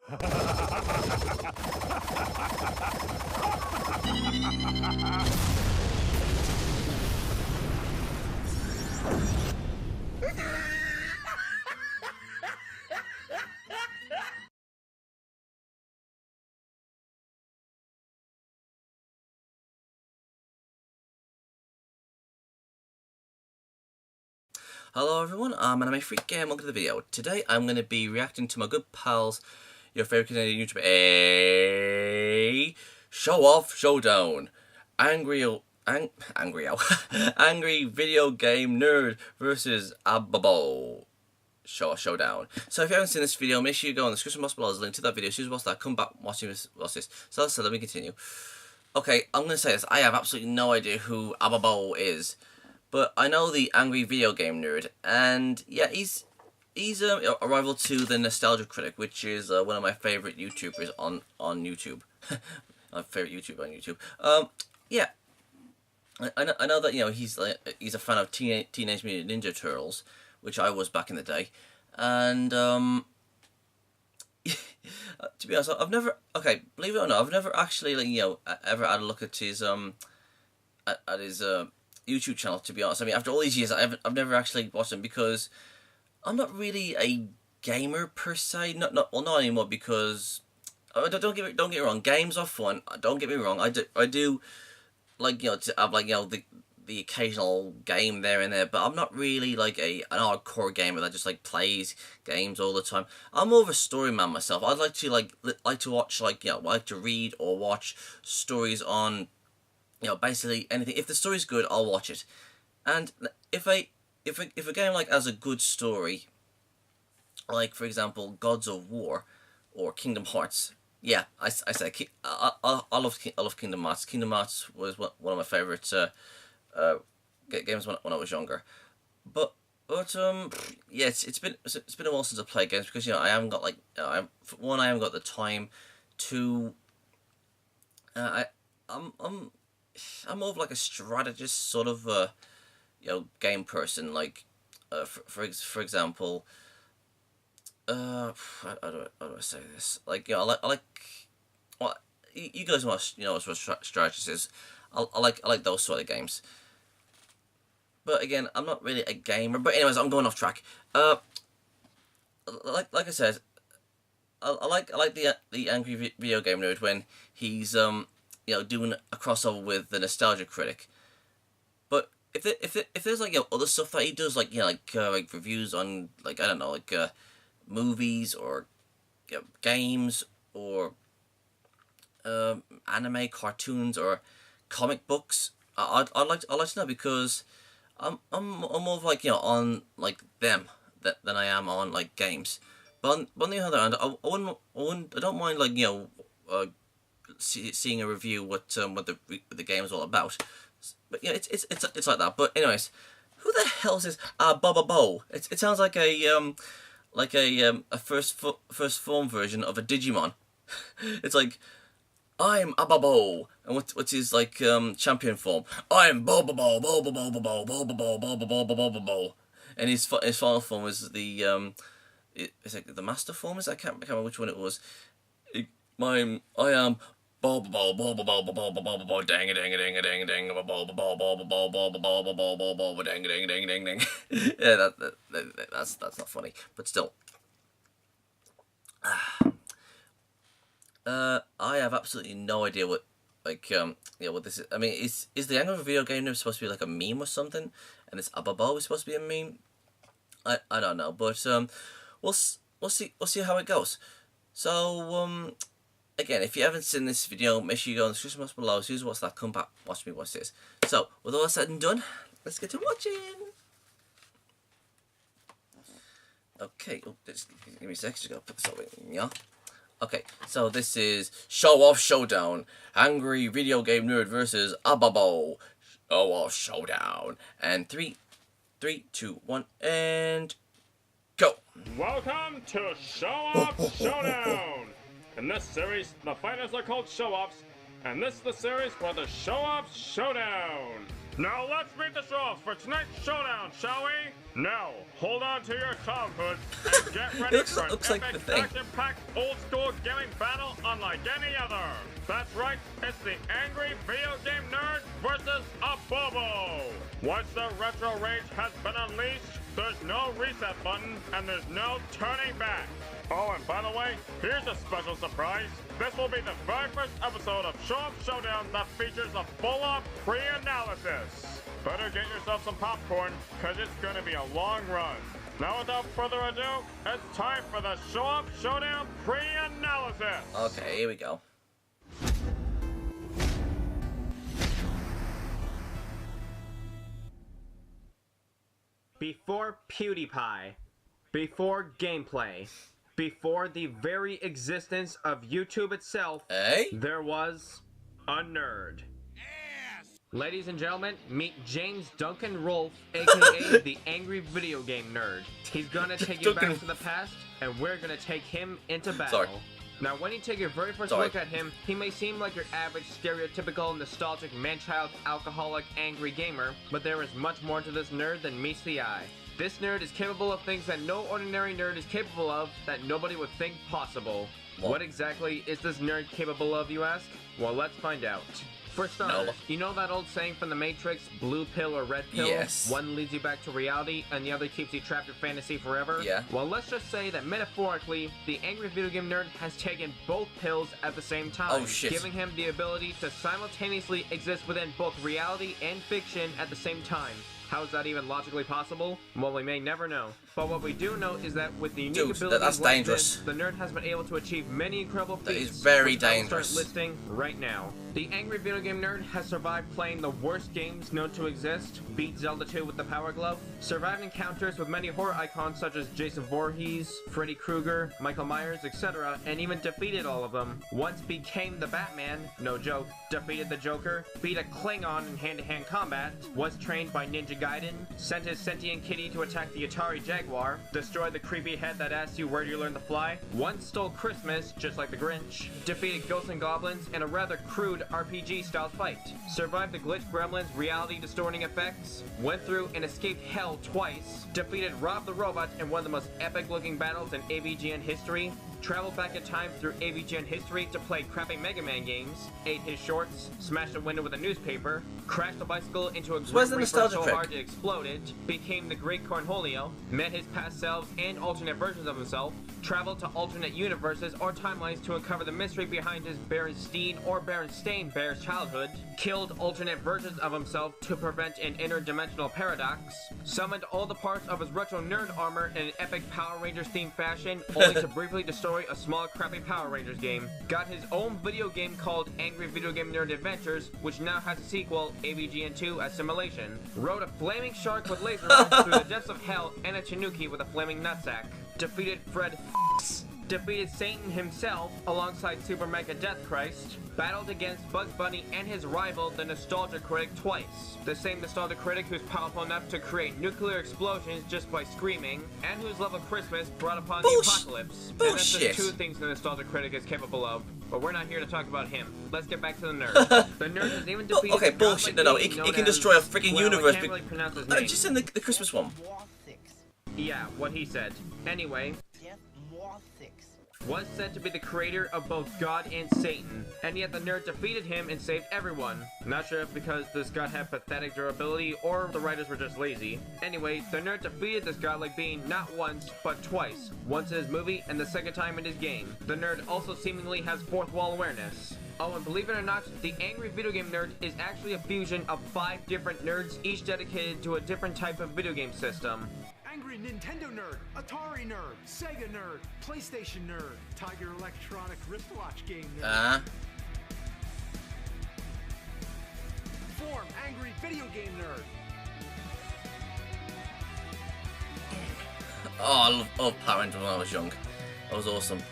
Hello everyone, I'm Freak Game. Welcome to the video. Today I'm going to be reacting to my good pals, your favourite Canadian YouTuber, SHOWOFF, SHOWDOWN, Angry video game nerd versus Abobo. SHOWDOWN. So if you haven't seen this video, make sure you go in the description box below. There's a link to that video. Watch that. Come back, watch this. So let me continue. Okay, I'm going to say this. I have absolutely no idea who Abobo is. But I know the angry video game nerd, and yeah, he's a rival to the Nostalgia Critic, which is one of my favorite YouTubers on YouTube. My favorite YouTuber on YouTube. Yeah, I know that he's a fan of Teenage Mutant Ninja Turtles, which I was back in the day, and to be honest, believe it or not, I've never actually ever had a look at his YouTube channel, to be honest. I mean, after all these years, I've never actually watched them because I'm not really a gamer per se. Not anymore, because don't get me wrong. Games are fun. Don't get me wrong. I do like to have the occasional game there and there, but I'm not really like an hardcore gamer that just plays games all the time. I'm more of a story man myself. I'd like to like to watch like to read or watch stories on. Basically anything. If the story's good, I'll watch it. And if a game has a good story, like for example Gods of War or Kingdom Hearts, yeah, I love Kingdom Hearts. Kingdom Hearts was one of my favorite games when I was younger. But yeah, it's been a while since I played games because I haven't got I haven't got the time to. I'm more of a strategist sort of game person. For example, how do I say this? I like well, you guys know what strategist is. I like those sort of games. But again, I'm not really a gamer. But anyways, I'm going off track. Like I said, I like the angry video game nerd when he's doing a crossover with the Nostalgia Critic. But if there's other stuff that he does, like reviews on I don't know, movies or games or anime, cartoons or comic books, I'd like to know, because I'm more of on them than I am on games. But on the other hand, I don't mind seeing a review what the game is all about. But yeah, it's like that. But anyways, who the hell is this Abobo? It sounds like a first form version of a Digimon. It's like, I'm Abobo, and what's his champion form? I'm Bobobo, Bobobo, Bobobo, Bobobo, Bobobo, Bobobo, and his final form is the it's the master form. I can't remember which one it was. I am Bobobo, Bobobo, Bobobo, dang dang dang dang dang, Bobobo, Bobobo, Bobobo, Bobobo, dang dang dang dang dang. Yeah, that's not funny, but still. I have absolutely no idea what what this is. I mean, is the angle of a video game name supposed to be a meme or something, and this Abobo is supposed to be a meme? I don't know, but we'll see how it goes. So again, if you haven't seen this video, make sure you go in the description box below. As soon as you watch that, come back, watch me watch this. So with all that said and done, let's get to watching. Okay, just give me a second to go put this away. Yeah. Okay, so this is SHOWOFF SHOWDOWN, Angry Video Game Nerd versus Abobo, SHOWOFF SHOWDOWN, and 3, 2, 1, and go! Welcome to SHOWOFF SHOWDOWN! In this series, the fighters are called SHOWOFFs, and this is the series for the SHOWOFF SHOWDOWN! Now let's meet the show-offs for tonight's showdown, shall we? Now, hold on to your childhood and get ready for an looks like epic, the thing. action-packed, old-school gaming battle unlike any other. That's right, it's the Angry Video Game Nerd versus Abobo. Once the retro rage has been unleashed, there's no reset button and there's no turning back. Oh, and by the way, here's a special surprise. This will be the very first episode of SHOWOFF SHOWDOWN that features a full-on pre-analysis. Better get yourself some popcorn, cause it's gonna be a long run. Now without further ado, it's time for the SHOWOFF SHOWDOWN pre-analysis. Okay, here we go. Before PewDiePie, before gameplay, before the very existence of YouTube itself, there was a nerd. Ladies and gentlemen, meet James Duncan Rolfe, aka the Angry Video Game Nerd. He's gonna take you back to the past, and we're gonna take him into battle. Sorry. Now, when you take your very first look at him, he may seem like your average, stereotypical, nostalgic, man-child, alcoholic, angry gamer, but there is much more to this nerd than meets the eye. This nerd is capable of things that no ordinary nerd is capable of, that nobody would think possible. What exactly is this nerd capable of, you ask? Well, let's find out. For starters, you know that old saying from The Matrix, blue pill or red pill? Yes. One leads you back to reality, and the other keeps you trapped in fantasy forever? Yeah. Well, let's just say that metaphorically, the Angry Video Game Nerd has taken both pills at the same time. Oh, shit. Giving him the ability to simultaneously exist within both reality and fiction at the same time. How is that even logically possible? Well, we may never know. But what we do know is that with the unique abilities that's like dangerous. this, the nerd has been able to achieve many incredible feats. That is very which I will dangerous. start listing right now. The Angry Video Game Nerd has survived playing the worst games known to exist, beat Zelda 2 with the Power Glove, survived encounters with many horror icons such as Jason Voorhees, Freddy Krueger, Michael Myers, etc., and even defeated all of them. Once became the Batman, no joke, defeated the Joker, beat a Klingon in hand-to-hand combat, was trained by Ninja Gaiden, sent his sentient kitty to attack the Atari Jaguar, destroyed the creepy head that asked you where you learned to fly, once stole Christmas, just like the Grinch, defeated Ghosts and Goblins in a rather crude RPG-style fight, survived the glitch gremlins reality-distorting effects, went through and escaped hell twice, defeated Rob the Robot in one of the most epic-looking battles in AVGN history, traveled back in time through AVGN history to play crappy Mega Man games, ate his shorts, smashed a window with a newspaper, crashed a bicycle into a Grim Reaper so hard it exploded, became the Great Cornholio, met his past selves and alternate versions of himself, traveled to alternate universes or timelines to uncover the mystery behind his Berenstein or Berenstain Bear's childhood, killed alternate versions of himself to prevent an interdimensional paradox, summoned all the parts of his retro nerd armor in an epic Power Rangers themed fashion, only to briefly destroy a small crappy Power Rangers game, got his own video game called Angry Video Game Nerd Adventures, which now has a sequel, AVGN 2 Assimilation, rode a flaming shark with laser eyes through the depths of hell and a Tanuki with a flaming nutsack, defeated Fred defeated Satan himself alongside Super Mega Death Christ, battled against Bugs Bunny and his rival, the Nostalgia Critic, twice. The same Nostalgia Critic who's powerful enough to create nuclear explosions just by screaming, and whose love of Christmas brought upon the apocalypse. And that's just two things the Nostalgia Critic is capable of. But we're not here to talk about him. Let's get back to the nerd. The nerd has even defeated okay, bullshit. No, he can destroy a freaking universe. I can't really pronounce his name. Just in the Christmas one. Yeah, what he said. Anyway, was said to be the creator of both God and Satan, and yet the nerd defeated him and saved everyone. Not sure if because this god had pathetic durability or the writers were just lazy. Anyway, the nerd defeated this godlike being not once, but twice. Once in his movie and the second time in his game. The nerd also seemingly has fourth wall awareness. Oh, and believe it or not, the Angry Video Game Nerd is actually a fusion of 5 different nerds, each dedicated to a different type of video game system. Angry Nintendo Nerd, Atari Nerd, Sega Nerd, PlayStation Nerd, Tiger Electronic wristwatch game nerd. Form Angry Video Game Nerd. Oh, I love Power Rangers when I was young. That was awesome.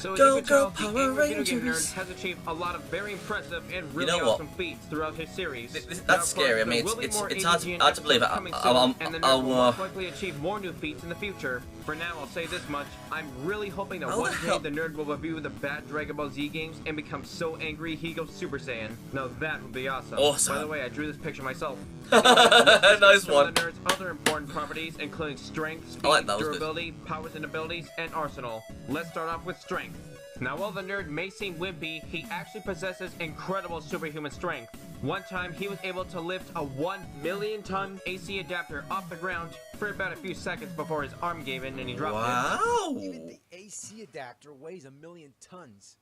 So as Go, you can tell, go, the Power Angry Video Game Rangers. Nerd has achieved a lot of very impressive and really You know what? awesome feats throughout his series. That's scary. I mean, it's hard to believe. And the nerd will most likely achieve more new feats in the future. For now, I'll say this much: I'm really hoping that one day the nerd will review the bad Dragon Ball Z games and become so angry he goes Super Saiyan. Now that would be awesome. Awesome. By the way, I drew this picture myself. Nice one. The nerd's other important properties, including strength, speed, like that, durability, powers and abilities, and arsenal. Let's start off with strength. Now, while the nerd may seem wimpy, he actually possesses incredible superhuman strength. One time, he was able to lift a 1,000,000-ton AC adapter off the ground for about a few seconds before his arm gave in and he dropped it. Wow! Even the AC adapter weighs 1,000,000 tons.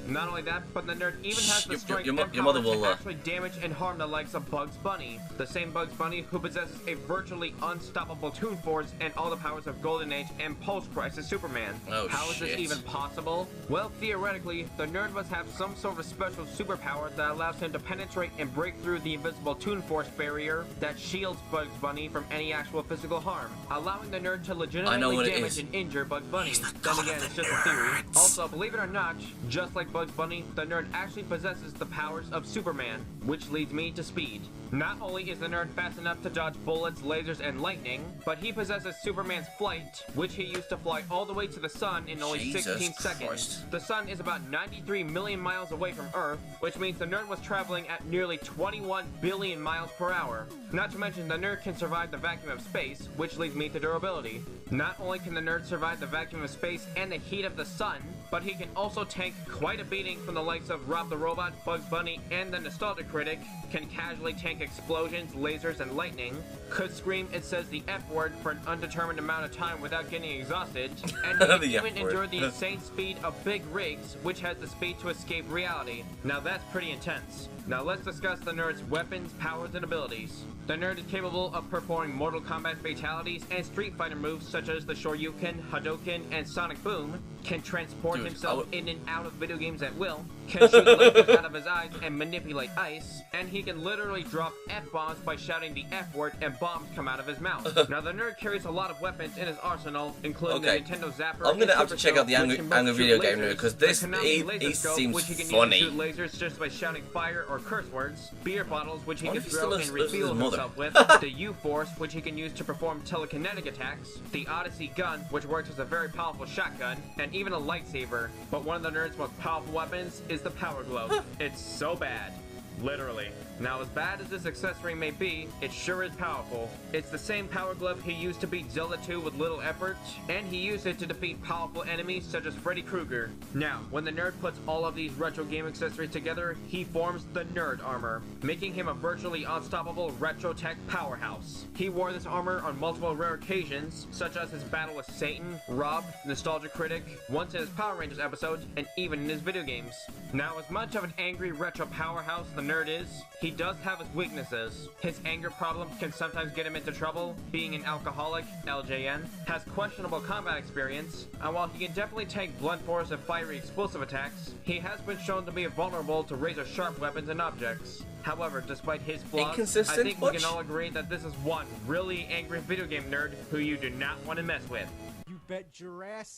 Not only that, but the nerd even has the strength your and mother power will, to actually damage and harm the likes of Bugs Bunny. The same Bugs Bunny who possesses a virtually unstoppable Toon Force and all the powers of Golden Age and post-Crisis Superman. Oh, How is this even possible? Well, theoretically, the nerd must have some sort of special superpower that allows him to penetrate and break through the invisible Toon Force barrier that shields Bugs Bunny from any actual physical harm, allowing the nerd to legitimately damage and injure Bugs Bunny. Then again, it's just a theory. Also, believe it or not, just like Bugs Bunny, the nerd actually possesses the powers of Superman, which leads me to speed. Not only is the nerd fast enough to dodge bullets, lasers, and lightning, but he possesses Superman's flight, which he used to fly all the way to the sun in only 16 seconds. The sun is about 93 million miles away from Earth, which means the nerd was traveling at nearly 21 billion miles per hour. Not to mention, the nerd can survive the vacuum of space, which leads me to durability. Not only can the nerd survive the vacuum of space and the heat of the sun, but he can also tank quite a beating from the likes of Rob the Robot, Bugs Bunny, and the Nostalgia Critic, can casually tank explosions, lasers, and lightning, could scream and says the F word for an undetermined amount of time without getting exhausted, and he can even endure the insane speed of Big Rigs, which has the speed to escape reality. Now that's pretty intense. Now let's discuss the nerd's weapons, powers, and abilities. The nerd is capable of performing Mortal Kombat fatalities and Street Fighter moves such as the Shoryuken, Hadouken, and Sonic Boom, can transport himself in and out of video games at will, can shoot lasers out of his eyes and manipulate ice, and he can literally drop F-bombs by shouting the F word and bombs come out of his mouth. Now the nerd carries a lot of weapons in his arsenal, including the Nintendo Zapper. I'm gonna have to check out the Angry Video Game Nerd because this he seems which he can funny. Use to shoot lasers just by shouting fire or curse words, beer bottles which he can throw and refuel refuel himself with, the U-Force which he can use to perform telekinetic attacks, the Odyssey gun which works as a very powerful shotgun, and even a lightsaber. But one of the nerd's most powerful weapons is the Power Glove. It's so bad. Literally. Now, as bad as this accessory may be, it sure is powerful. It's the same Power Glove he used to beat Zelda 2 with little effort, and he used it to defeat powerful enemies such as Freddy Krueger. Now, when the nerd puts all of these retro game accessories together, he forms the Nerd Armor, making him a virtually unstoppable retro tech powerhouse. He wore this armor on multiple rare occasions, such as his battle with Satan, Rob, Nostalgia Critic, once in his Power Rangers episode, and even in his video games. Now, as much of an angry retro powerhouse the nerd is, he does have his weaknesses. His anger problems can sometimes get him into trouble, being an alcoholic, LJN, has questionable combat experience, and while he can definitely take blunt force and fiery explosive attacks, he has been shown to be vulnerable to razor-sharp weapons and objects. However, despite his flaws, I think we can all agree that this is one really angry video game nerd who you do not want to mess with. You bet your ass.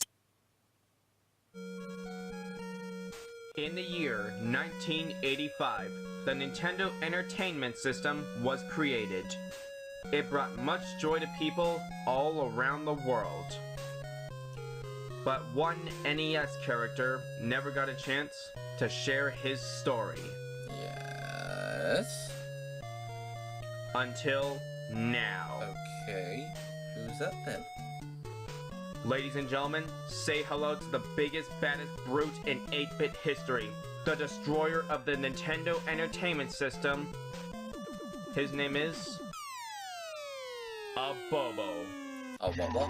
In the year 1985, the Nintendo Entertainment System was created. It brought much joy to people all around the world. But one NES character never got a chance to share his story. Yes. Until now. Okay. Who's that then? Ladies and gentlemen, say hello to the biggest, baddest brute in 8-bit history. The destroyer of the Nintendo Entertainment System. His name is... Abobo. Abobo?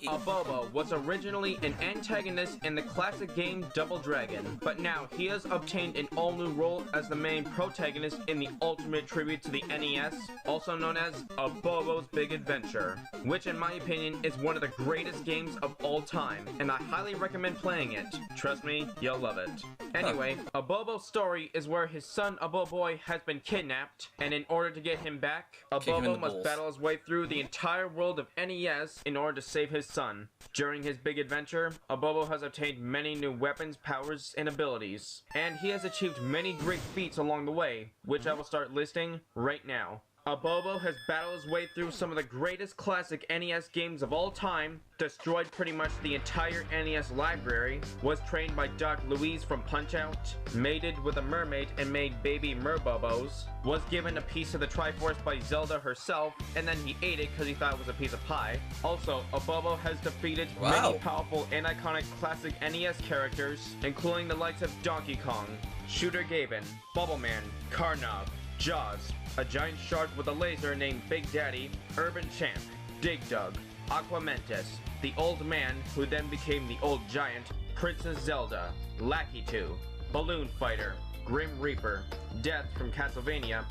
Abobo was originally an antagonist in the classic game Double Dragon, but now he has obtained an all-new role as the main protagonist in the ultimate tribute to the NES, also known as Abobo's Big Adventure, which in my opinion is one of the greatest games of all time, and I highly recommend playing it. Trust me, you'll love it. Anyway, Abobo's story is where his son Abobo has been kidnapped, and in order to get him back, Abobo must battle his way through the entire world of NES in order to save his son. During his big adventure, Abobo has obtained many new weapons, powers, and abilities, and he has achieved many great feats along the way, which I will start listing right now. Abobo has battled his way through some of the greatest classic NES games of all time, destroyed pretty much the entire NES library, was trained by Doc Louise from Punch-Out, mated with a mermaid and made baby Merbobos, was given a piece of the Triforce by Zelda herself, and then he ate it because he thought it was a piece of pie. Also, Abobo has defeated many powerful and iconic classic NES characters, including the likes of Donkey Kong, Shooter Gaben, Bubbleman, Carnob, Jaws, a giant shark with a laser named Big Daddy, Urban Champ, Dig Dug, Aquamentus, the Old Man who then became the Old Giant, Princess Zelda, Lakitu, Balloon Fighter, Grim Reaper, Death from Castlevania,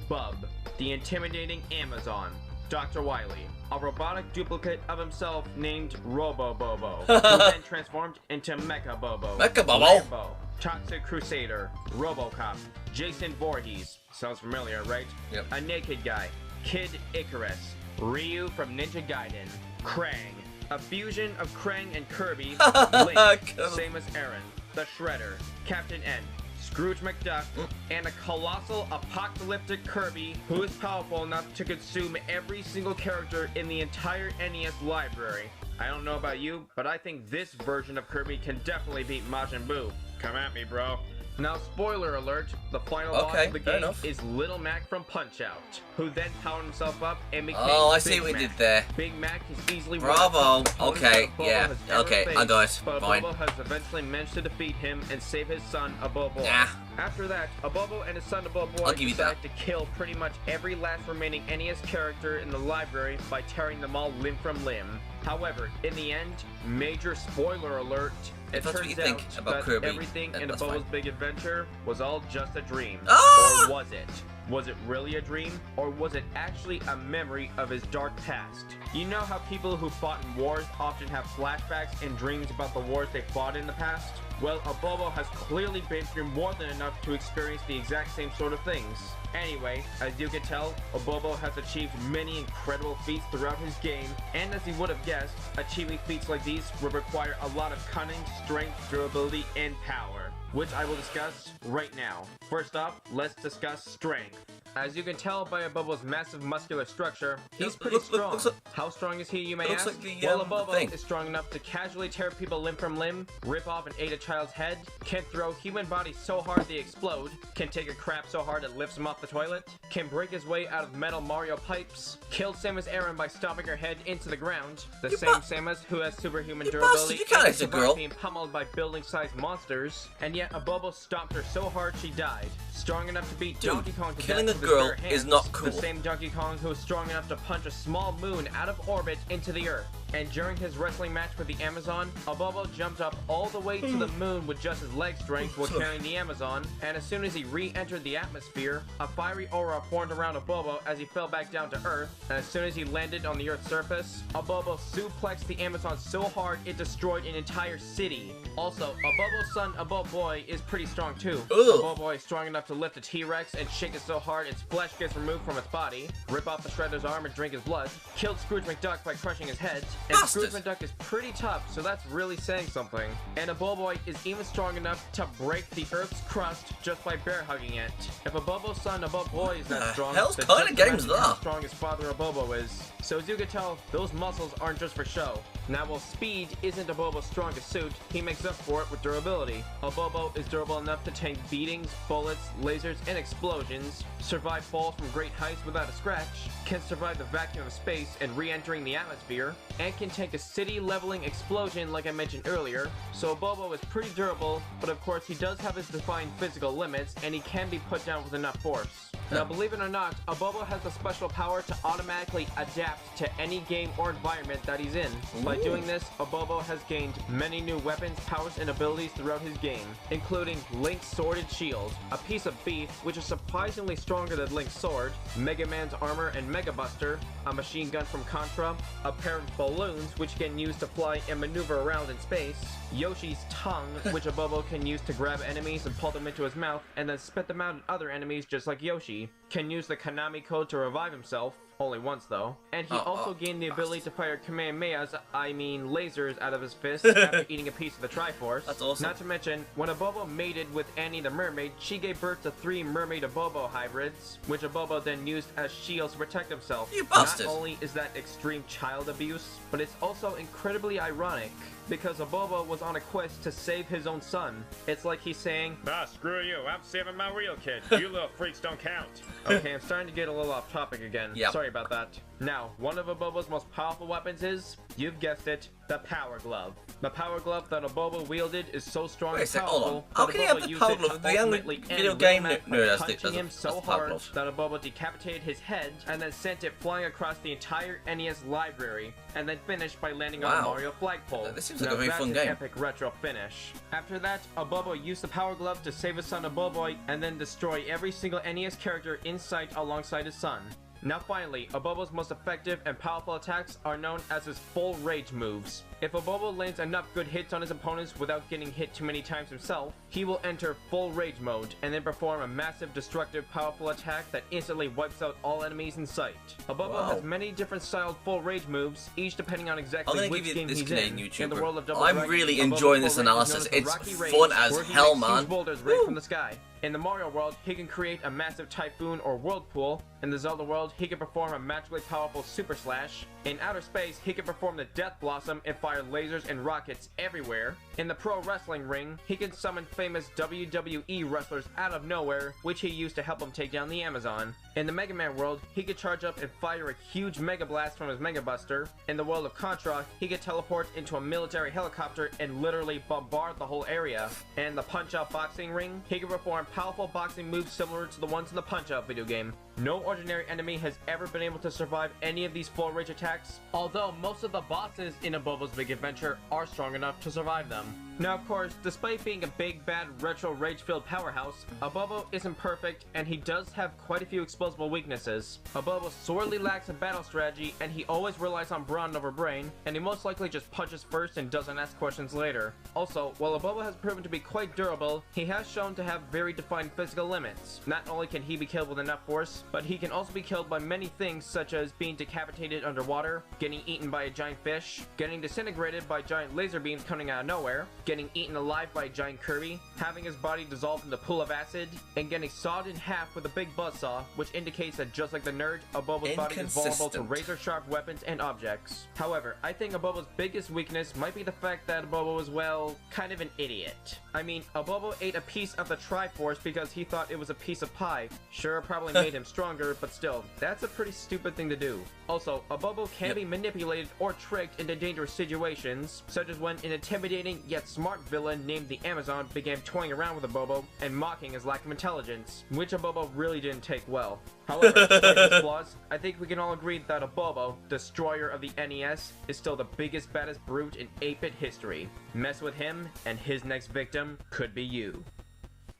Bub, the intimidating Amazon, Dr. Wily, a robotic duplicate of himself named Robo-Bobo, who then transformed into Mecha-Bobo, Lambo, Toxic Crusader, RoboCop, Jason Voorhees, sounds familiar, right? Yep. A Naked Guy, Kid Icarus, Ryu from Ninja Gaiden, Krang, a fusion of Krang and Kirby, Link, Samus Aran, the Shredder, Captain N, Scrooge McDuck, and a colossal apocalyptic Kirby who is powerful enough to consume every single character in the entire NES library. I don't know about you, but I think this version of Kirby can definitely beat Majin Buu. Come at me, bro. Now, spoiler alert, the final boss of the game is Little Mac from Punch-Out, who then powered himself up and became I see what you did there. Big Mac is easily Bravo! Okay, yeah, okay, I got it. But Fine. Abobo has eventually managed to defeat him and save his son, Abobo. Nah. After that, Abobo and his son Abobo decided to kill pretty much every last remaining NES character in the library by tearing them all limb from limb. However, in the end, major spoiler alert, it turns out that Kirby, everything in Abobo's big adventure was all just a dream. Ah! Or was it? Was it really a dream? Or was it actually a memory of his dark past? You know how people who fought in wars often have flashbacks and dreams about the wars they fought in the past? Well, Abobo has clearly been through more than enough to experience the exact same sort of things. Anyway, as you can tell, Abobo has achieved many incredible feats throughout his game, and as you would have guessed, achieving feats like these would require a lot of cunning, strength, durability, and power, which I will discuss right now. First off, let's discuss strength. As you can tell by Abobo's massive muscular structure, he's pretty strong. How strong is he, you may ask? Well, Abobo is strong enough to casually tear people limb from limb, rip off and eat a child's head, can throw human bodies so hard they explode, can take a crap so hard it lifts him off the toilet, can break his way out of metal Mario pipes, kill Samus Aran by stomping her head into the ground, the same Samus who has superhuman durability and survived being pummeled by building-sized monsters, and yet Abobo stomped her so hard she died. Strong enough to beat Donkey Kong to killing death a with girl his bare hands, is not cool. The same Donkey Kong who was strong enough to punch a small moon out of orbit into the Earth. And during his wrestling match with the Amazon, Abobo jumped up all the way to the moon with just his leg strength while carrying the Amazon, and as soon as he re-entered the atmosphere, a fiery aura formed around Abobo as he fell back down to Earth, and as soon as he landed on the Earth's surface, Abobo suplexed the Amazon so hard it destroyed an entire city. Also, Abobo's son Abobo is pretty strong too. Abobo is strong enough to lift a T-Rex and shake it so hard its flesh gets removed from its body, rip off the Shredder's arm and drink his blood, killed Scrooge McDuck by crushing his head, and Scrooge McDuck is pretty tough, so that's really saying something. And Abobo is even strong enough to break the Earth's crust just by bear hugging it. If Abobo's son Abobo is that strong, hell's kind of games that? How strong his father Abobo is. So as you can tell, those muscles aren't just for show. Now while speed isn't Abobo's strongest suit, he makes up for it with durability. Abobo is durable enough to tank beatings, bullets, lasers, and explosions, survive falls from great heights without a scratch, can survive the vacuum of space and re-entering the atmosphere, and can tank a city-leveling explosion like I mentioned earlier. So Abobo is pretty durable, but of course he does have his defined physical limits, and he can be put down with enough force. Now, believe it or not, Abobo has the special power to automatically adapt to any game or environment that he's in. By doing this, Abobo has gained many new weapons, powers, and abilities throughout his game, including Link's Sworded Shield, a piece of beef which is surprisingly stronger than Link's sword, Mega Man's armor and Mega Buster, a machine gun from Contra, a pair of balloons which can use to fly and maneuver around in space, Yoshi's tongue, which Abobo can use to grab enemies and pull them into his mouth and then spit them out at other enemies just like Yoshi, can use the Konami code to revive himself, only once though, and he also gained the ability to fire Kamehamehas, I mean lasers, out of his fists after eating a piece of the Triforce. That's awesome. Not to mention, when Abobo mated with Annie the Mermaid, she gave birth to 3 Mermaid Abobo hybrids, which Abobo then used as shields to protect himself. You bastard! Not only is that extreme child abuse, but it's also incredibly ironic, because Abobo was on a quest to save his own son. It's like he's saying, "Ah, screw you, I'm saving my real kid. You little freaks don't count." Okay, I'm starting to get a little off topic again. Yep. Sorry about that. Now, one of Abobo's most powerful weapons is, you've guessed it, the Power Glove. The Power Glove that Abobo wielded is so strong and powerful How that can you have Abobo the used Power it to Glove? The only ultimately video end game Rayman by nerd has punching him so the Power hard Glove. that Abobo decapitated his head and then sent it flying across the entire NES library, and then finished by landing on a Mario flagpole. This seems like a very fun game. Epic retro finish. After that, Abobo used the Power Glove to save his son Abobo and then destroy every single NES character in sight alongside his son. Now finally, Abobo's most effective and powerful attacks are known as his full rage moves. If Abobo lands enough good hits on his opponents without getting hit too many times himself, he will enter full rage mode and then perform a massive destructive powerful attack that instantly wipes out all enemies in sight. Abobo has many different styled full rage moves, each depending on exactly which game he's in. In the world of Double I'm Dragon, really Abobo's enjoying this full rage is analysis. known as the It's Rocky Rage, fun as where he hell, makes man. huge boulders right from the sky. In the Mario world, he can create a massive typhoon or whirlpool. In the Zelda world, he can perform a magically powerful Super Slash. In outer space, he can perform the Death Blossom and fire lasers and rockets everywhere. In the pro wrestling ring, he can summon famous WWE wrestlers out of nowhere, which he used to help him take down the Amazon. In the Mega Man world, he could charge up and fire a huge Mega Blast from his Mega Buster. In the world of Contra, he could teleport into a military helicopter and literally bombard the whole area. And the Punch-Out boxing ring, he can perform powerful boxing moves similar to the ones in the Punch-Out video game. No ordinary enemy has ever been able to survive any of these full rage attacks, although most of the bosses in Abobo's Big Adventure are strong enough to survive them. Now of course, despite being a big bad retro rage-filled powerhouse, Abobo isn't perfect and he does have quite a few explosive weaknesses. Abobo sorely lacks a battle strategy and he always relies on brawn over brain, and he most likely just punches first and doesn't ask questions later. Also, while Abobo has proven to be quite durable, he has shown to have very defined physical limits. Not only can he be killed with enough force, but he can also be killed by many things such as being decapitated underwater, getting eaten by a giant fish, getting disintegrated by giant laser beams coming out of nowhere, getting eaten alive by a giant Kirby, having his body dissolved in the pool of acid, and getting sawed in half with a big buzzsaw, which indicates that just like the nerd, Abobo's body is vulnerable to razor-sharp weapons and objects. However, I think Abobo's biggest weakness might be the fact that Abobo is, well, kind of an idiot. I mean, Abobo ate a piece of the Triforce because he thought it was a piece of pie. Sure, probably made him stronger, but still, that's a pretty stupid thing to do. Also, Abobo can be manipulated or tricked into dangerous situations, such as when an intimidating yet smart villain named the Amazon began toying around with Abobo and mocking his lack of intelligence, which Abobo really didn't take well. However, despite his flaws, I think we can all agree that Abobo, destroyer of the NES, is still the biggest, baddest brute in 8-bit history. Mess with him, and his next victim could be you.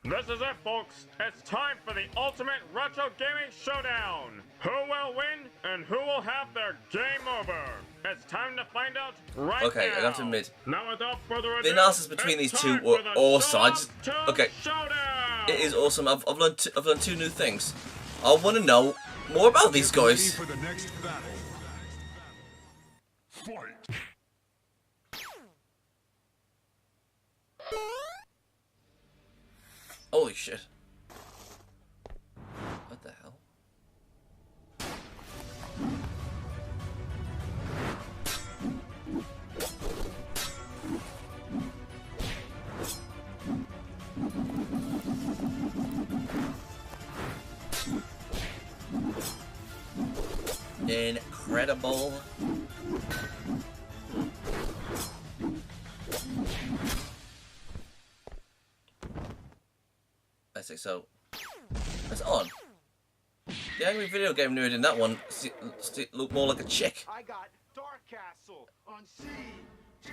This is it, folks. It's time for the ultimate retro gaming showdown. Who will win and who will have their game over? It's time to find out right now. Okay, I have to admit, now without further ado, the analysis between these two were awesome. Showdown. It is awesome. I've learned 2 new things. I want to know more about these guys. For the next battle. Fight. Holy shit. What the hell? Incredible. I say so. It's on. The angry video game nerd in that one looked more like a chick. I got Dark Castle on CG.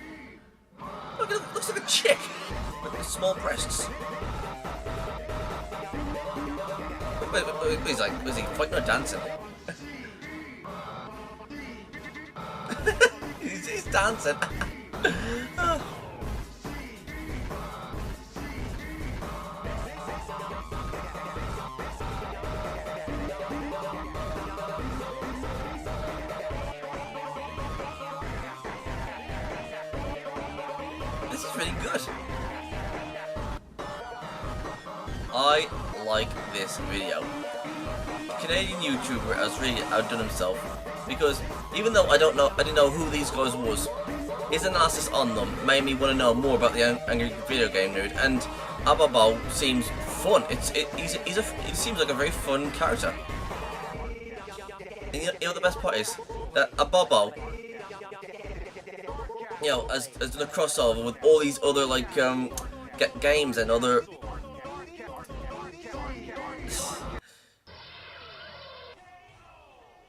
Look, it looks like a chick with small breasts. Wait, he's like, is he fighting or dancing? he's dancing. This is really good. I like this video. Canadian YouTuber has really outdone himself because even though I didn't know who these guys was, his analysis on them made me want to know more about the angry video game nerd. And Abobo seems fun. He seems like a very fun character. And you know the best part is that Abobo, you know, has done a crossover with all these other like games and other.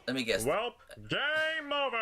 Let me guess. Welp, game over!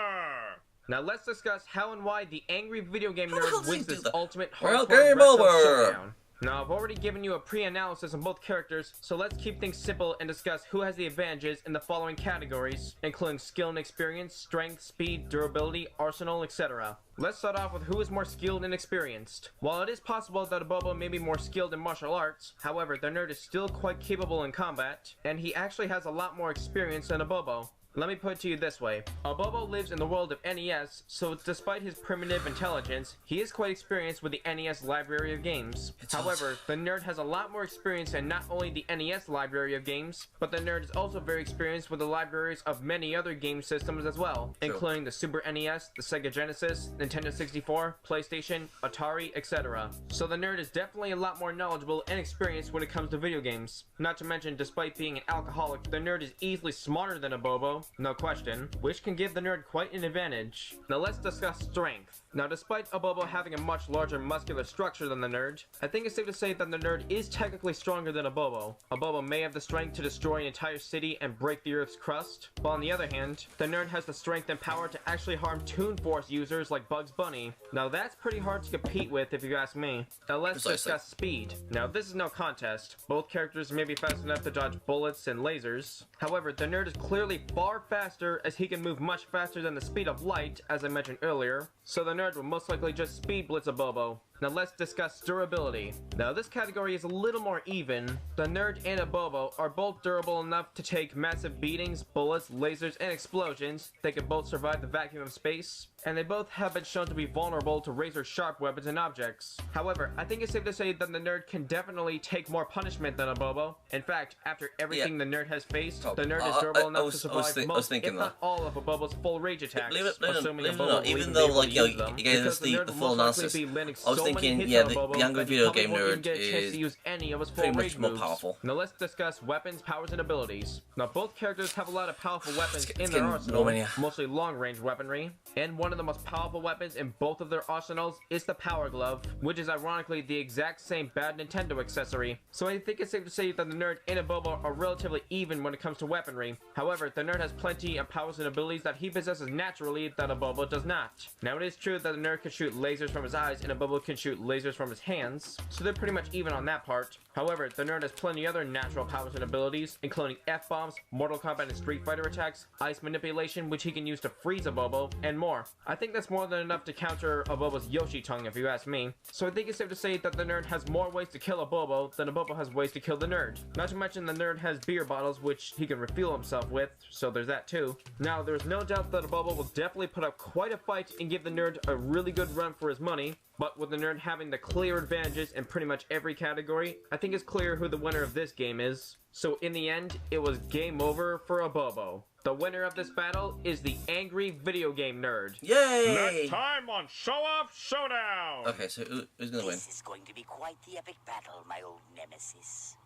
Now let's discuss how and why the angry video game How the hell nerd does he wins do this that? ultimate Well, hardcore game retro over! showdown. Now I've already given you a pre-analysis on both characters, so let's keep things simple and discuss who has the advantages in the following categories, including skill and experience, strength, speed, durability, arsenal, etc. Let's start off with who is more skilled and experienced. While it is possible that Abobo may be more skilled in martial arts, however, the nerd is still quite capable in combat, and he actually has a lot more experience than Abobo. Let me put it to you this way. Abobo lives in the world of NES, so despite his primitive intelligence, he is quite experienced with the NES library of games. However, the nerd has a lot more experience in not only the NES library of games, but the nerd is also very experienced with the libraries of many other game systems as well, including the Super NES, the Sega Genesis, Nintendo 64, PlayStation, Atari, etc. So the nerd is definitely a lot more knowledgeable and experienced when it comes to video games. Not to mention, despite being an alcoholic, the nerd is easily smarter than Abobo, no question, which can give the nerd quite an advantage. Now let's discuss strength. Now despite Abobo having a much larger muscular structure than the nerd, I think it's safe to say that the nerd is technically stronger than Abobo. Abobo may have the strength to destroy an entire city and break the Earth's crust, while on the other hand, the nerd has the strength and power to actually harm Toon Force users like Bugs Bunny. Now that's pretty hard to compete with if you ask me. Now let's discuss speed. Now this is no contest. Both characters may be fast enough to dodge bullets and lasers. However, the nerd is clearly far faster as he can move much faster than the speed of light, as I mentioned earlier, so the nerd will most likely just speed blitz Abobo. Now let's discuss durability. Now this category is a little more even. The nerd and Abobo are both durable enough to take massive beatings, bullets, lasers, and explosions. They can both survive the vacuum of space, and they both have been shown to be vulnerable to razor-sharp weapons and objects. However, I think it's safe to say that the nerd can definitely take more punishment than Abobo. In fact, after everything the nerd has faced, the nerd is durable enough to survive most, if not all, of Abobo's full rage attacks. Believe it or not, even though like you gave us the full analysis, I was thinking, yeah, the angry video game nerd is pretty much more powerful. Now let's discuss weapons, powers, and abilities. Now both characters have a lot of powerful weapons in their arsenal, mostly long-range weaponry, and one of the most powerful weapons in both of their arsenals is the Power Glove, which is ironically the exact same bad Nintendo accessory. So I think it's safe to say that the nerd and Abobo are relatively even when it comes to weaponry. However, the nerd has plenty of powers and abilities that he possesses naturally that Abobo does not. Now it is true that the nerd can shoot lasers from his eyes and Abobo can shoot lasers from his hands, so they're pretty much even on that part. However, the nerd has plenty other natural powers and abilities, including F-bombs, Mortal Kombat and Street Fighter attacks, ice manipulation, which he can use to freeze Abobo, and more. I think that's more than enough to counter Abobo's Yoshi tongue if you ask me. So I think it's safe to say that the nerd has more ways to kill Abobo than Abobo has ways to kill the nerd. Not to mention the nerd has beer bottles which he can refuel himself with, so there's that too. Now there's no doubt that Abobo will definitely put up quite a fight and give the nerd a really good run for his money, but with the nerd having the clear advantages in pretty much every category, I think it's clear who the winner of this game is. So in the end, it was game over for Abobo. The winner of this battle is the angry video game nerd. Yay! Next time on Show-Off Showdown! Okay, so who's gonna win? This is going to be quite the epic battle, my old nemesis.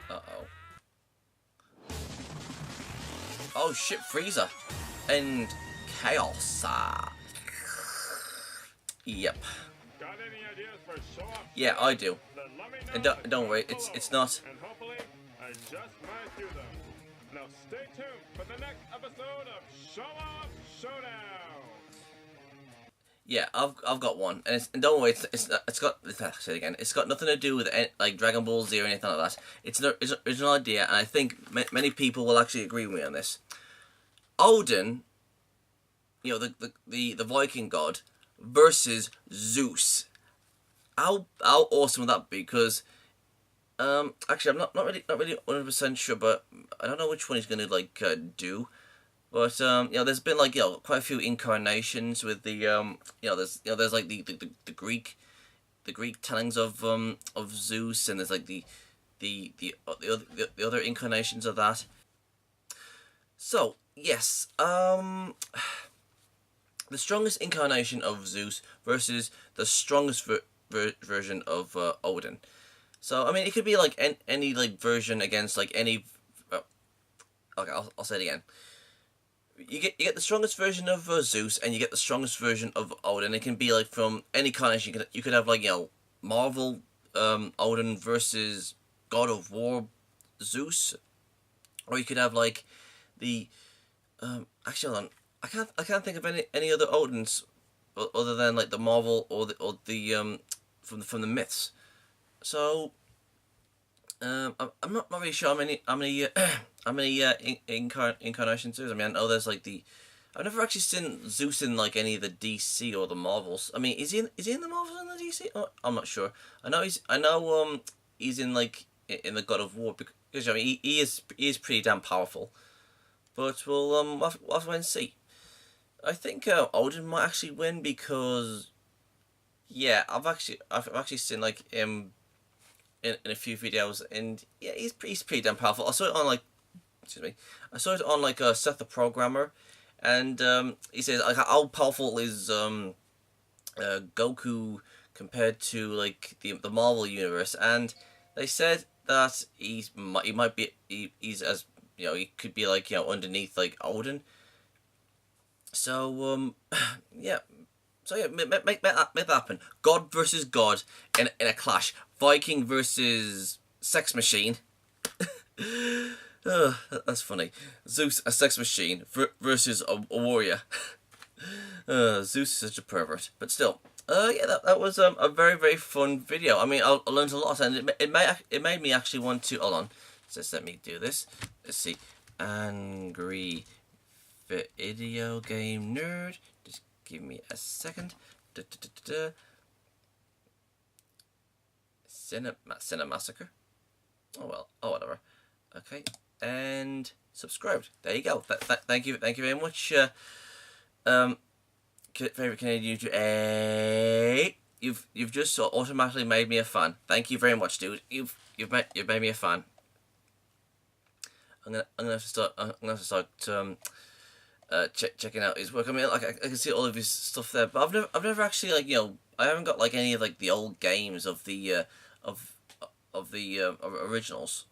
Uh-oh. Oh shit, Frieza. And Chaos. Yep. Got any ideas for Show-Off? Yeah, I do. Then let me know And don't worry, it's not. and hopefully I I just might do them. Now stay tuned for the next episode of SHOWOFF SHOWDOWN. Yeah, I've got one, and don't worry, it's got, say it again, it's got nothing to do with like Dragon Ball Z or anything like that. It's an original idea, and I think many people will actually agree with me on this. Odin, you know, the Viking god, versus Zeus. How awesome would that be? Because actually, I'm not really 100% sure, but I don't know which one he's gonna like do. But you know, there's been like, you know, quite a few incarnations with the you know, there's like the Greek tellings of Zeus, and there's like the other incarnations of that. So yes, the strongest incarnation of Zeus versus the strongest version of Odin. So I mean, it could be like any like version against like any. Okay, I'll say it again. You get the strongest version of Zeus, and you get the strongest version of Odin. It can be like from any incarnation. You could have like, you know, Marvel Odin versus God of War Zeus, or you could have like the actually, hold on. I can't think of any other Odins other than like the Marvel or the from the myths. So I'm not really sure how many incarnations there's. I mean, I know there's like I've never actually seen Zeus in like any of the DC or the Marvels. I mean, is he in the Marvels and the DC? Oh, I'm not sure. I know he's in like in the God of War, because I mean he is pretty damn powerful. But we'll have to wait and see. I think Odin might actually win because, yeah, I've actually seen like him in a few videos, and yeah, he's pretty damn powerful. I saw it on like, Seth the Programmer, and he says like, how powerful is Goku compared to like the Marvel universe, and they said that he might be he's as, you know, he could be like, you know, underneath like Odin. So yeah. So yeah, make that happen. God versus God in a clash. Viking versus Sex Machine. Oh, that's funny. Zeus, a sex machine, versus a warrior. Zeus is such a pervert, but still. Yeah, that was a very, very fun video. I mean, I learned a lot, and it made me actually want to. Hold on, just let me do this. Let's see, angry video game nerd. Just give me a second. Cinemassacre. Oh well. Oh whatever. Okay, and subscribed. There you go. Thank you very much. Favorite Canadian YouTuber. Hey, you've just automatically made me a fan. Thank you very much, dude. You've made me a fan. I'm gonna have to start checking out his work. I mean, like I can see all of his stuff there, but I've never actually, like, you know, I haven't got like any of like the old games of the originals.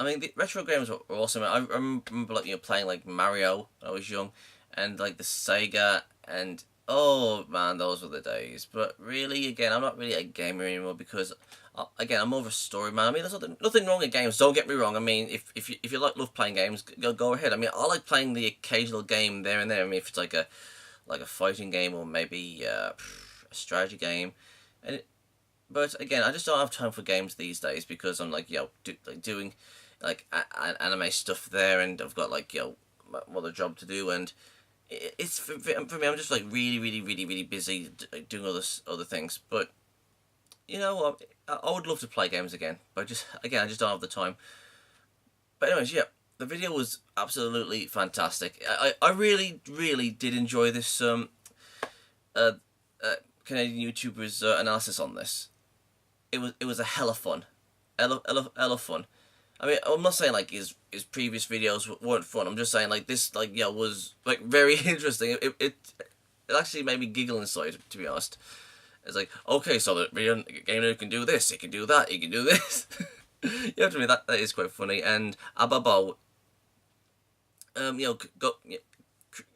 I mean, the retro games were awesome. I remember like, you know, playing like Mario when I was young, and like the Sega, and oh man, those were the days. But really, again, I'm not really a gamer anymore because, again, I'm more of a story man. I mean, there's nothing wrong with games. Don't get me wrong. I mean, if you love playing games, go ahead. I mean, I like playing the occasional game there and there. I mean, if it's like a fighting game, or maybe a strategy game, but again, I just don't have time for games these days because I'm like, you know, doing like anime stuff there, and I've got like, you know, my other job to do, and it's for me, I'm just like really busy doing other things. But you know, I would love to play games again, but I just don't have the time. But anyways, yeah, the video was absolutely fantastic. I really did enjoy this Canadian YouTuber's analysis on this. It was a hella fun, hella fun. I mean, I'm not saying like his previous videos weren't fun. I'm just saying like this, like, yeah, was like very interesting. It actually made me giggle inside, to be honest. It's like, okay, so the video gamer can do this, he can do that, he can do this. You have to admit that is quite funny. And Abobo, you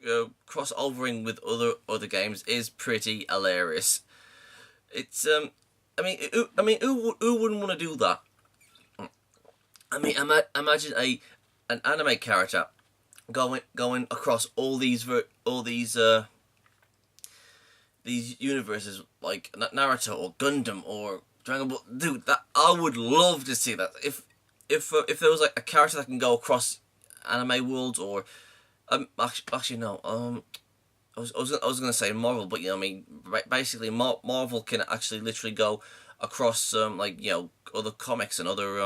know, crossovering with other games is pretty hilarious. It's I mean, who wouldn't want to do that? I mean, imagine an anime character going across all these universes like Naruto or Gundam or Dragon Ball. Dude, that I would love to see that. If there was like a character that can go across anime worlds, or actually no, I was gonna say Marvel, but you know, I mean, basically Marvel can actually literally go across like, you know, other comics and other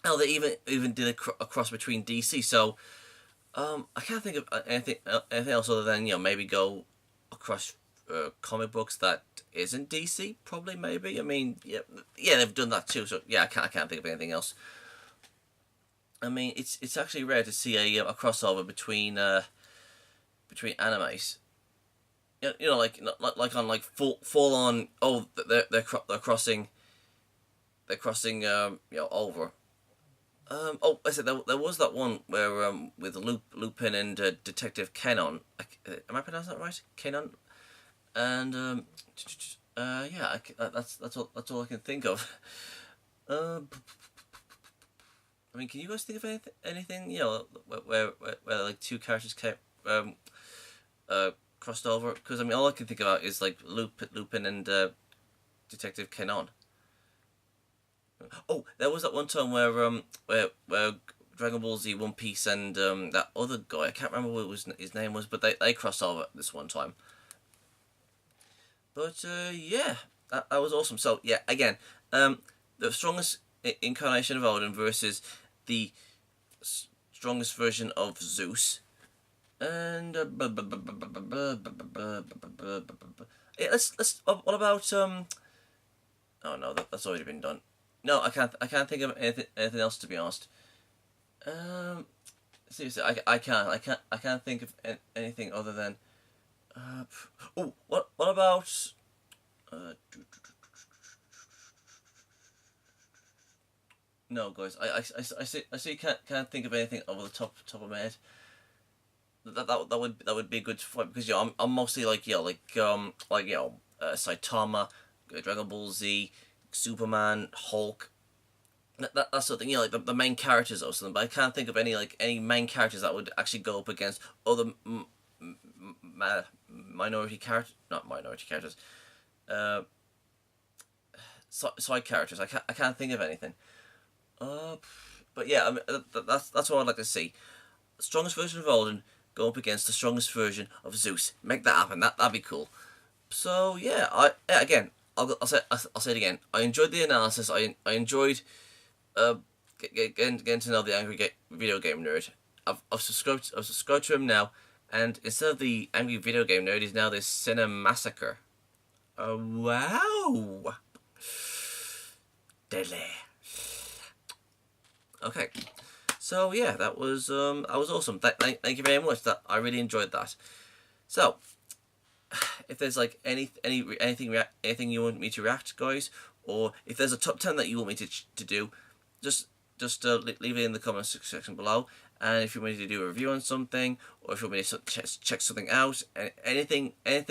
oh, they even did a cross between DC. So I can't think of anything else other than, you know, maybe go across comic books that isn't DC. Probably, maybe. I mean, yeah, they've done that too. So yeah, I can't think of anything else. I mean, it's actually rare to see a crossover between animes. You know, like on like full on. Oh, they're crossing. They're crossing. You know, over. Oh, I said there was that one where with Lupin and Detective Kenon. Am I pronouncing that right? Kenon. And yeah, that's all I can think of. I mean, can you guys think of anything, you know, where like two characters crossed over? Because I mean, all I can think about is like Lupin and Detective Kenon. Oh, there was that one time where Dragon Ball Z, One Piece, and that other guy, I can't remember what his name was, but they crossed over this one time. But yeah, that was awesome. So yeah, again, the strongest incarnation of Odin versus the strongest version of Zeus, and yeah, let's. What about Oh no, that's already been done. No, I can't think of anything else, to be honest. Seriously, I can't think of anything other than. Oh, what about? No, guys, I see can't think of anything over the top of my head. That would be a good fight, because, you know, I'm mostly like, you know, like you know, Saitama, Dragon Ball Z, Superman, Hulk, that sort of thing. You know, like the main characters or something. But I can't think of any main characters that would actually go up against other minority characters, not minority characters, side characters. I can't think of anything. But yeah, I mean, that's what I'd like to see. The strongest version of Odin go up against the strongest version of Zeus. Make that happen. That'd be cool. So yeah, I'll say it again. I enjoyed the analysis. I enjoyed getting to know the Angry Video Game Nerd. I've subscribed to him now, and instead of the Angry Video Game Nerd, he's now this Cinemassacre. Wow. Deadly. Okay, so yeah, that was awesome. Thank you very much. I really enjoyed that. So, if there's like anything you want me to react, guys, or if there's a top 10 that you want me to do, just leave it in the comments section below. And if you want me to do a review on something, or if you want me to check something out, anything, it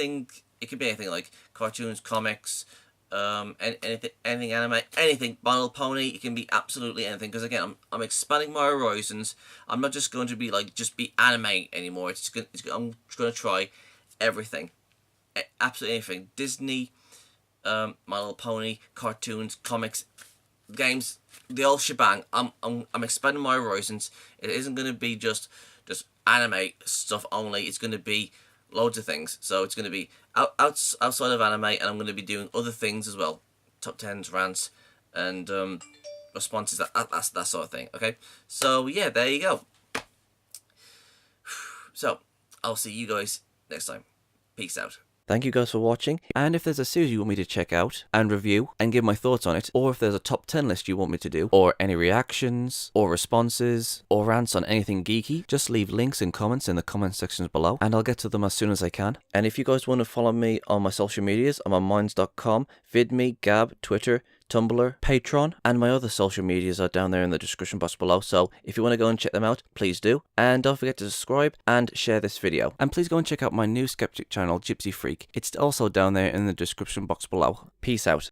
could be anything like cartoons, comics, anything anime, anything, My Little Pony. It can be absolutely anything, because again, I'm expanding my horizons. I'm not just going to be like just be anime anymore. I'm going to try everything, absolutely anything. Disney, My Little Pony, cartoons, comics, games, the whole shebang. I'm expanding my horizons. It isn't going to be just anime stuff only. It's going to be loads of things. So it's going to be outside of anime, and I'm going to be doing other things as well. Top 10s, rants, and responses, that sort of thing. Okay, so yeah, there you go. So I'll see you guys next time. Peace out. Thank you guys for watching, and if there's a series you want me to check out and review and give my thoughts on it, or if there's a top 10 list you want me to do, or any reactions, or responses, or rants on anything geeky, just leave links and comments in the comment sections below, and I'll get to them as soon as I can. And if you guys want to follow me on my social medias, I'm on minds.com, VidMe, Gab, Twitter, Tumblr, Patreon, and my other social medias are down there in the description box below, so if you want to go and check them out, please do. And don't forget to subscribe and share this video. And please go and check out my new Skeptic channel, Gypsy Freak. It's also down there in the description box below. Peace out.